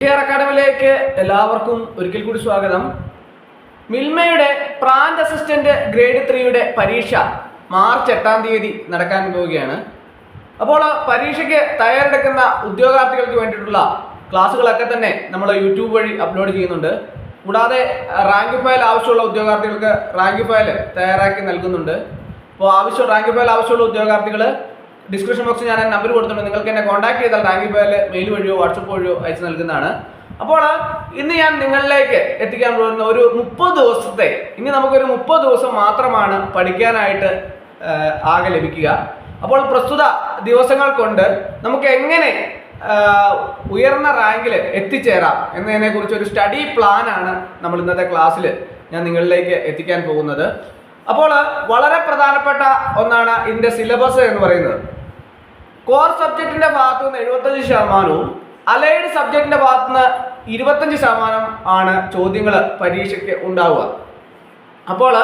TR അക്കാഡമിയിലേക്ക് എല്ലാവർക്കും ഒരിക്കൽ കൂടി സ്വാഗതം. മിൽമയുടെ പ്ലാന്റ് അസിസ്റ്റന്റ് ഗ്രേഡ് 3യുടെ പരീക്ഷ മാർച്ച് 8-ാം തീയതി നടക്കാൻ പോവുകയാണ്. അപ്പോൾ പരീക്ഷയ്ക്ക് തയ്യാറെടുക്കുന്ന ഉദ്യോഗാർത്ഥികൾക്ക് വേണ്ടിയിട്ടുള്ള ക്ലാസ്സുകളൊക്കെ തന്നെ നമ്മൾ യൂട്യൂബ് വഴി അപ്ലോഡ് ചെയ്യുന്നുണ്ട്. കൂടാതെ റാങ്ക് ഫയൽ ആവശ്യമുള്ള ഉദ്യോഗാർത്ഥികൾക്ക് റാങ്ക് ഫയൽ തയ്യാറാക്കി നൽകുന്നുണ്ട്. അപ്പോൾ റാങ്ക് ഫയൽ ആവശ്യമുള്ള ഉദ്യോഗാർത്ഥികൾ ഡിസ്ക്രിപ്ഷൻ ബോക്സിൽ ഞാൻ നമ്പർ കൊടുത്തിട്ടുണ്ട്. നിങ്ങൾക്ക് എന്നെ കോൺടാക്ട് ചെയ്താൽ റാങ്ക് ഫയൽ മെയിൽ വഴിയോ വാട്സപ്പ് വഴിയോ അയച്ചു നൽകുന്നതാണ്. അപ്പോൾ ഇന്ന് ഞാൻ നിങ്ങളിലേക്ക് എത്തിക്കാൻ പോകുന്ന ഒരു 30 ദിവസത്തെ, ഇനി നമുക്കൊരു 30 ദിവസം മാത്രമാണ് പഠിക്കാനായിട്ട് ആകെ ലഭിക്കുക. അപ്പോൾ പ്രസ്തുത ദിവസങ്ങൾ കൊണ്ട് നമുക്ക് എങ്ങനെ ഉയർന്ന റാങ്കിൽ എത്തിച്ചേരാം എന്നതിനെ കുറിച്ച് ഒരു സ്റ്റഡി പ്ലാൻ ആണ് നമ്മൾ ഇന്നത്തെ ക്ലാസ്സിൽ ഞാൻ നിങ്ങളിലേക്ക് എത്തിക്കാൻ പോകുന്നത്. അപ്പോൾ വളരെ പ്രധാനപ്പെട്ട ഒന്നാണ് ഇതിൻ്റെ സിലബസ് എന്ന് പറയുന്നത്. കോർ സബ്ജക്റ്റിന്റെ ഭാഗത്തു നിന്ന് 75%, അലൈഡ് സബ്ജക്റ്റിന്റെ ഭാഗത്തു നിന്ന് 25% ആണ് ചോദ്യങ്ങൾ പരീക്ഷയ്ക്ക് ഉണ്ടാവുക. അപ്പോൾ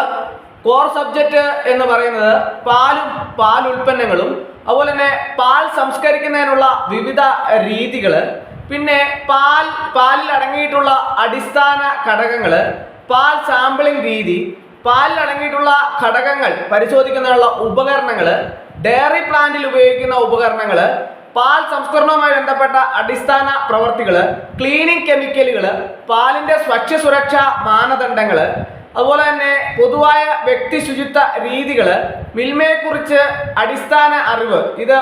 കോർ സബ്ജക്റ്റ് എന്ന് പറയുന്നത് പാൽ ഉൽപ്പന്നങ്ങളും അതുപോലെ തന്നെ പാൽ സംസ്കരിക്കുന്നതിനുള്ള വിവിധ രീതികൾ, പിന്നെ പാലിൽ അടങ്ങിയിട്ടുള്ള അടിസ്ഥാന ഘടകങ്ങൾ, പാൽ സാമ്പിളിംഗ് രീതി, പാലിൽ അടങ്ങിയിട്ടുള്ള ഘടകങ്ങൾ പരിശോധിക്കുന്നതിനുള്ള ഉപകരണങ്ങൾ, ഡയറി പ്ലാന്റിൽ ഉപയോഗിക്കുന്ന ഉപകരണങ്ങൾ, പാൽ സംസ്കരണവുമായി ബന്ധപ്പെട്ട അടിസ്ഥാന പ്രവർത്തികൾ, ക്ലീനിങ് കെമിക്കലുകൾ, പാലിൻ്റെ ഭക്ഷ്യസുരക്ഷാ മാനദണ്ഡങ്ങൾ, അതുപോലെ തന്നെ പൊതുവായ വ്യക്തി ശുചിത്വ രീതികൾ, മിൽമയെക്കുറിച്ച് അടിസ്ഥാന അറിവ്, ഇത്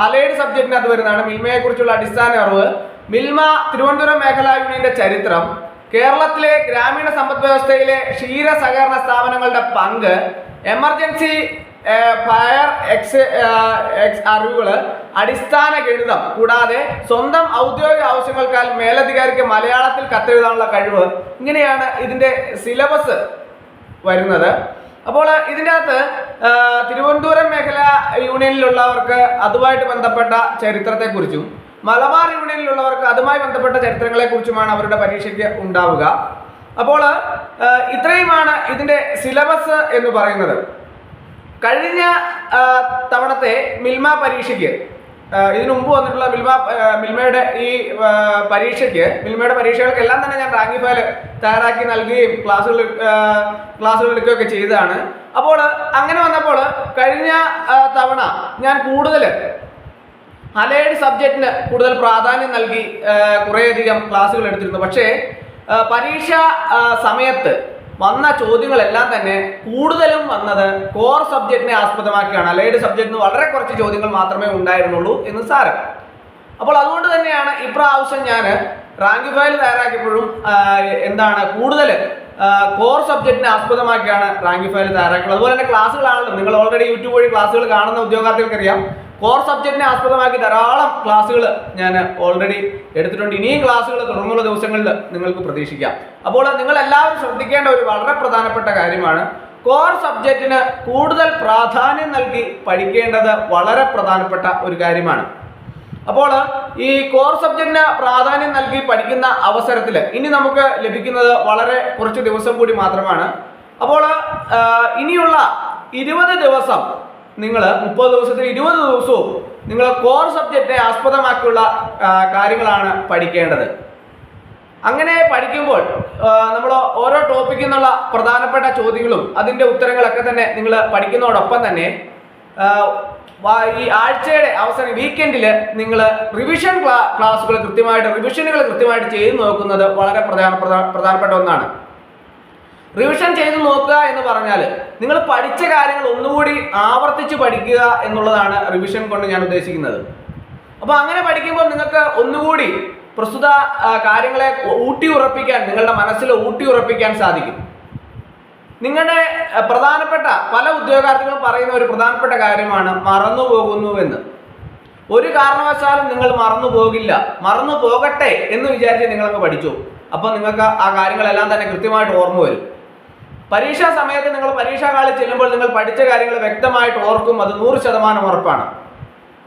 അലൈഡ് സബ്ജക്റ്റിനകത്ത് വരുന്നതാണ്. മിൽമയെക്കുറിച്ചുള്ള അടിസ്ഥാന അറിവ്, മിൽമ തിരുവനന്തപുരം മേഖലാ യൂണിയന്റെ ചരിത്രം, കേരളത്തിലെ ഗ്രാമീണ സമ്പദ് വ്യവസ്ഥയിലെ ക്ഷീര സഹകരണ സ്ഥാപനങ്ങളുടെ പങ്ക്, എമർജൻസി ഫയർ അറിവുകൾ, അടിസ്ഥാന ഗണിതം, കൂടാതെ സ്വന്തം ഔദ്യോഗിക ആവശ്യങ്ങൾക്കാൽ മേലധികാരിക്ക് മലയാളത്തിൽ കത്തെഴുതാനുള്ള കഴിവ്. ഇങ്ങനെയാണ് ഇതിൻ്റെ സിലബസ് വരുന്നത്. അപ്പോൾ ഇതിൻ്റെ അകത്ത് തിരുവനന്തപുരം മേഖല യൂണിയനിലുള്ളവർക്ക് അതുമായിട്ട് ബന്ധപ്പെട്ട ചരിത്രത്തെക്കുറിച്ചും, മലബാർ യൂണിയനിലുള്ളവർക്ക് അതുമായി ബന്ധപ്പെട്ട ചരിത്രങ്ങളെക്കുറിച്ചുമാണ് അവരുടെ പരീക്ഷയ്ക്ക് ഉണ്ടാവുക. അപ്പോൾ ഇത്രയുമാണ് ഇതിൻ്റെ സിലബസ് എന്ന് പറയുന്നത്. കഴിഞ്ഞ തവണത്തെ മിൽമ പരീക്ഷയ്ക്ക്, ഇതിനു മുമ്പ് വന്നിട്ടുള്ള മിൽമയുടെ ഈ മിൽമയുടെ പരീക്ഷകൾക്കെല്ലാം തന്നെ ഞാൻ റാങ്ക് ഫയൽ തയ്യാറാക്കി നൽകുകയും ക്ലാസ്സുകൾ എടുക്കുകയൊക്കെ ചെയ്തതാണ്. അപ്പോൾ അങ്ങനെ വന്നപ്പോൾ കഴിഞ്ഞ തവണ ഞാൻ കൂടുതൽ അലൈഡ് സബ്ജക്റ്റിന് കൂടുതൽ പ്രാധാന്യം നൽകി കുറേയധികം ക്ലാസ്സുകൾ എടുത്തിരുന്നു. പക്ഷേ പരീക്ഷ സമയത്ത് വന്ന ചോദ്യങ്ങളെല്ലാം തന്നെ കൂടുതലും വന്നത് കോർ സബ്ജക്റ്റിനെ ആസ്പദമാക്കിയാണ്. അലൈഡ് സബ്ജക്റ്റിന് വളരെ കുറച്ച് ചോദ്യങ്ങൾ മാത്രമേ ഉണ്ടായിരുന്നുള്ളൂ എന്ന് സാരം. അപ്പോൾ അതുകൊണ്ട് തന്നെയാണ് ഇപ്രാവശ്യം ഞാൻ റാങ്ക് ഫയൽ തയ്യാറാക്കിയപ്പോഴും കൂടുതൽ കോർ സബ്ജക്റ്റിനെ ആസ്പദമാക്കിയാണ് റാങ്ക് ഫയൽ തയ്യാറാക്കുന്നത്. അതുപോലെ തന്നെ ക്ലാസ്സുകളാണല്ലോ, നിങ്ങൾ ഓൾറെഡി യൂട്യൂബ് വഴി ക്ലാസ്സുകൾ കാണുന്ന ഉദ്യോഗാർത്ഥികൾക്കറിയാം, കോർ സബ്ജക്റ്റിനെ ആസ്പദമാക്കി ധാരാളം ക്ലാസ്സുകൾ ഞാൻ ഓൾറെഡി എടുത്തിട്ടുണ്ട്. ഇനിയും ക്ലാസ്സുകൾ തുടർന്നുള്ള ദിവസങ്ങളിൽ നിങ്ങൾക്ക് പ്രതീക്ഷിക്കാം. അപ്പോൾ നിങ്ങൾ എല്ലാവരും ശ്രദ്ധിക്കേണ്ട ഒരു വളരെ പ്രധാനപ്പെട്ട കാര്യമാണ്, കോർ സബ്ജക്റ്റിന് കൂടുതൽ പ്രാധാന്യം നൽകി പഠിക്കേണ്ടത് വളരെ പ്രധാനപ്പെട്ട ഒരു കാര്യമാണ്. അപ്പോൾ ഈ കോർ സബ്ജക്റ്റിന് പ്രാധാന്യം നൽകി പഠിക്കുന്ന അവസരത്തിൽ ഇനി നമുക്ക് ലഭിക്കുന്നത് വളരെ കുറച്ച് ദിവസം കൂടി മാത്രമാണ്. അപ്പോൾ ഇനിയുള്ള 20 ദിവസം നിങ്ങൾ 30 ദിവസത്തിൽ 20 ദിവസവും നിങ്ങൾ കോർ സബ്ജക്റ്റിനെ ആസ്പദമാക്കിയുള്ള കാര്യങ്ങളാണ് പഠിക്കേണ്ടത്. അങ്ങനെ പഠിക്കുമ്പോൾ നമ്മൾ ഓരോ ടോപ്പിക്കിൽ നിന്നുള്ള പ്രധാനപ്പെട്ട ചോദ്യങ്ങളും അതിൻ്റെ ഉത്തരങ്ങളൊക്കെ തന്നെ നിങ്ങൾ പഠിക്കുന്നതോടൊപ്പം തന്നെ ഈ ആഴ്ചയുടെ അവസാനം വീക്കെൻഡിൽ നിങ്ങൾ റിവിഷനുകൾ കൃത്യമായിട്ട് ചെയ്തു നോക്കുന്നത് വളരെ പ്രധാനപ്പെട്ട ഒന്നാണ്. റിവിഷൻ ചെയ്ത് നോക്കുക എന്ന് പറഞ്ഞാൽ നിങ്ങൾ പഠിച്ച കാര്യങ്ങൾ ഒന്നുകൂടി ആവർത്തിച്ച് പഠിക്കുക എന്നുള്ളതാണ് റിവിഷൻ കൊണ്ട് ഞാൻ ഉദ്ദേശിക്കുന്നത്. അപ്പോൾ അങ്ങനെ പഠിക്കുമ്പോൾ നിങ്ങൾക്ക് ഒന്നുകൂടി പ്രസ്തുത കാര്യങ്ങളെ നിങ്ങളുടെ മനസ്സിൽ ഊട്ടി ഉറപ്പിക്കാൻ സാധിക്കും. നിങ്ങളുടെ പ്രധാനപ്പെട്ട പല ഉദ്യോഗാർത്ഥികളും പറയുന്ന ഒരു പ്രധാനപ്പെട്ട കാര്യമാണ് മറന്നു പോകുന്നുവെന്ന്. ഒരു കാരണവശാലും നിങ്ങൾ മറന്നു പോകില്ല. മറന്നു പോകട്ടെ എന്ന് വിചാരിച്ച് നിങ്ങളങ്ങ് പഠിച്ചു, അപ്പോൾ നിങ്ങൾക്ക് ആ കാര്യങ്ങളെല്ലാം തന്നെ കൃത്യമായിട്ട് ഓർമ്മ വരും. പരീക്ഷാ സമയത്ത് നിങ്ങൾ പരീക്ഷാ ഹാളിൽ ചെല്ലുമ്പോൾ നിങ്ങൾ പഠിച്ച കാര്യങ്ങൾ വ്യക്തമായിട്ട് ഓർക്കും, അത് 100% ഉറപ്പാണ്.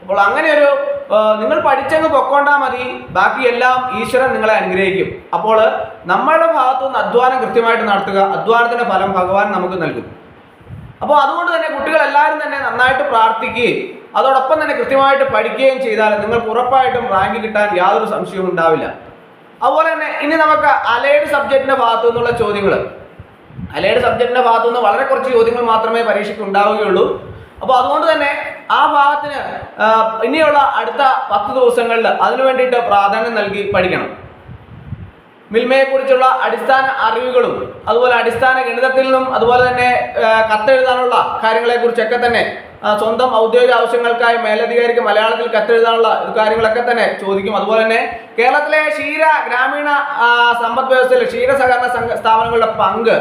അപ്പോൾ അങ്ങനെ നിങ്ങൾ പഠിച്ചങ്ങ് പൊക്കോണ്ടാൽ മതി, ബാക്കിയെല്ലാം ഈശ്വരൻ നിങ്ങളെ അനുഗ്രഹിക്കും. അപ്പോൾ നമ്മളുടെ ഭാഗത്തുനിന്ന് അധ്വാനം കൃത്യമായിട്ട് നടത്തുക, അധ്വാനത്തിന്റെ ഫലം ഭഗവാൻ നമുക്ക് നൽകും. അപ്പോൾ അതുകൊണ്ട് തന്നെ കുട്ടികൾ എല്ലാവരും തന്നെ നന്നായിട്ട് പ്രാർത്ഥിക്കുകയും അതോടൊപ്പം തന്നെ കൃത്യമായിട്ട് പഠിക്കുകയും ചെയ്താൽ നിങ്ങൾക്ക് ഉറപ്പായിട്ടും റാങ്ക് കിട്ടാൻ യാതൊരു സംശയവും ഉണ്ടാവില്ല. അതുപോലെ തന്നെ ഇനി നമുക്ക് അലൈഡ് സബ്ജക്റ്റിന്റെ ഭാഗത്തു നിന്നുള്ള ചോദ്യങ്ങൾ. അലൈഡ് സബ്ജക്റ്റിന്റെ ഭാഗത്തു നിന്ന് വളരെ കുറച്ച് ചോദ്യങ്ങൾ മാത്രമേ പരീക്ഷയ്ക്ക് ഉണ്ടാവുകയുള്ളൂ. അപ്പോൾ അതുകൊണ്ട് തന്നെ ആ ഭാഗത്തിന് ഇനിയുള്ള അടുത്ത 10 ദിവസങ്ങളിൽ അതിനു വേണ്ടിയിട്ട് പ്രാധാന്യം നൽകി പഠിക്കണം. മിൽമയെക്കുറിച്ചുള്ള അടിസ്ഥാന അറിവുകളും അതുപോലെ അടിസ്ഥാന ഗണിതത്തിൽ നിന്നും അതുപോലെ തന്നെ കത്തെഴുതാനുള്ള കാര്യങ്ങളെക്കുറിച്ചൊക്കെ തന്നെ സ്വന്തം ഔദ്യോഗിക ആവശ്യങ്ങൾക്കായി മേലധികാരിക്ക് മലയാളത്തിൽ കത്തെഴുതാനുള്ള കാര്യങ്ങളൊക്കെ തന്നെ ചോദിക്കും. അതുപോലെ തന്നെ കേരളത്തിലെ ഗ്രാമീണ സമ്പദ് വ്യവസ്ഥയിൽ ക്ഷീര സഹകരണ സ്ഥാപനങ്ങളുടെ പങ്ക്,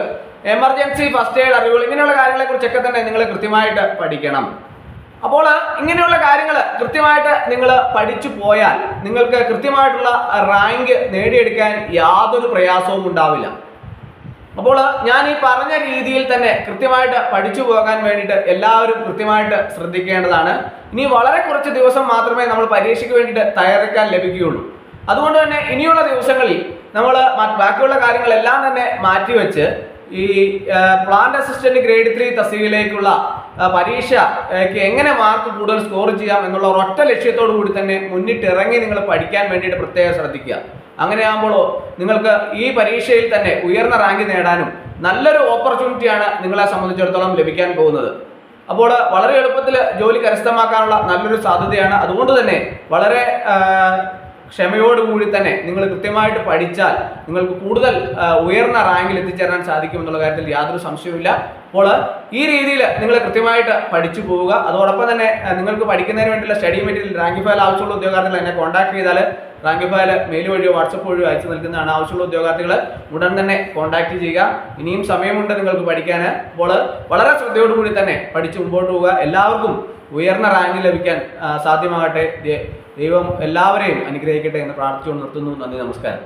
എമർജൻസി ഫസ്റ്റ് എയ്ഡ് അറിവുകൾ, ഇങ്ങനെയുള്ള കാര്യങ്ങളെക്കുറിച്ചൊക്കെ തന്നെ നിങ്ങൾ കൃത്യമായിട്ട് പഠിക്കണം. അപ്പോൾ ഇങ്ങനെയുള്ള കാര്യങ്ങൾ കൃത്യമായിട്ട് നിങ്ങൾ പഠിച്ചു പോയാൽ നിങ്ങൾക്ക് കൃത്യമായിട്ടുള്ള റാങ്ക് നേടിയെടുക്കാൻ യാതൊരു പ്രയാസവും ഉണ്ടാവില്ല. അപ്പോൾ ഞാൻ ഈ പറഞ്ഞ രീതിയിൽ തന്നെ കൃത്യമായിട്ട് പഠിച്ചു പോകാൻ വേണ്ടിയിട്ട് എല്ലാവരും കൃത്യമായിട്ട് ശ്രദ്ധിക്കേണ്ടതാണ്. ഇനി വളരെ കുറച്ച് ദിവസം മാത്രമേ നമ്മൾ പരീക്ഷയ്ക്ക് വേണ്ടിയിട്ട് തയ്യാറെടുക്കാൻ ലഭിക്കുകയുള്ളൂ. അതുകൊണ്ട് തന്നെ ഇനിയുള്ള ദിവസങ്ങളിൽ നമ്മൾ ബാക്കിയുള്ള കാര്യങ്ങളെല്ലാം തന്നെ മാറ്റിവെച്ച് ഈ പ്ലാന്റ് അസിസ്റ്റന്റ് ഗ്രേഡ് 3 തസ്തികയിലേക്കുള്ള പരീക്ഷയ്ക്ക് എങ്ങനെ മാർക്ക് കൂടുതൽ സ്കോർ ചെയ്യാം എന്നുള്ള ഒരൊറ്റ ലക്ഷ്യത്തോടു കൂടി തന്നെ മുന്നിട്ടിറങ്ങി നിങ്ങൾ പഠിക്കാൻ വേണ്ടിയിട്ട് പ്രത്യേകം ശ്രദ്ധിക്കുക. അങ്ങനെയാകുമ്പോൾ നിങ്ങൾക്ക് ഈ പരീക്ഷയിൽ തന്നെ ഉയർന്ന റാങ്ക് നേടാനും നല്ലൊരു ഓപ്പർച്യൂണിറ്റിയാണ് നിങ്ങളെ സംബന്ധിച്ചിടത്തോളം ലഭിക്കാൻ പോകുന്നത്. അപ്പോൾ വളരെ എളുപ്പത്തിൽ ജോലി കരസ്ഥമാക്കാനുള്ള നല്ലൊരു സാധ്യതയാണ്. അതുകൊണ്ട് തന്നെ വളരെ ക്ഷമയോടുകൂടി തന്നെ നിങ്ങൾ കൃത്യമായിട്ട് പഠിച്ചാൽ നിങ്ങൾക്ക് കൂടുതൽ ഉയർന്ന റാങ്കിൽ എത്തിച്ചേരാൻ സാധിക്കും എന്നുള്ള കാര്യത്തിൽ യാതൊരു സംശയവുമില്ല. അപ്പോൾ ഈ രീതിയിൽ നിങ്ങൾ കൃത്യമായിട്ട് പഠിച്ചു പോവുക. അതോടൊപ്പം തന്നെ നിങ്ങൾക്ക് പഠിക്കുന്നതിന് വേണ്ടിയുള്ള സ്റ്റഡി മെറ്റീരിയൽ റാങ്ക് ഫയൽ ആവശ്യമുള്ള ഉദ്യോഗാർത്ഥികൾ എന്നെ കോൺടാക്ട് ചെയ്താൽ റാങ്ക് ഫയൽ മെയിൽ വഴിയോ വാട്സപ്പ് വഴിയോ അയച്ചു നൽകുന്നതാണ്. ആവശ്യമുള്ള ഉദ്യോഗാർത്ഥികൾ ഉടൻ തന്നെ കോൺടാക്ട് ചെയ്യുക. ഇനിയും സമയമുണ്ട് നിങ്ങൾക്ക് പഠിക്കാൻ. അപ്പോൾ വളരെ ശ്രദ്ധയോടുകൂടി തന്നെ പഠിച്ച് മുമ്പോട്ട് പോവുക. എല്ലാവർക്കും ഉയർന്ന റാങ്ക് ലഭിക്കാൻ സാധ്യമാകട്ടെ. ദൈവം എല്ലാവരെയും അനുഗ്രഹിക്കട്ടെ എന്ന് പ്രാർത്ഥിച്ചുകൊണ്ട് നിർത്തുന്നു. നന്ദി, നമസ്കാരം.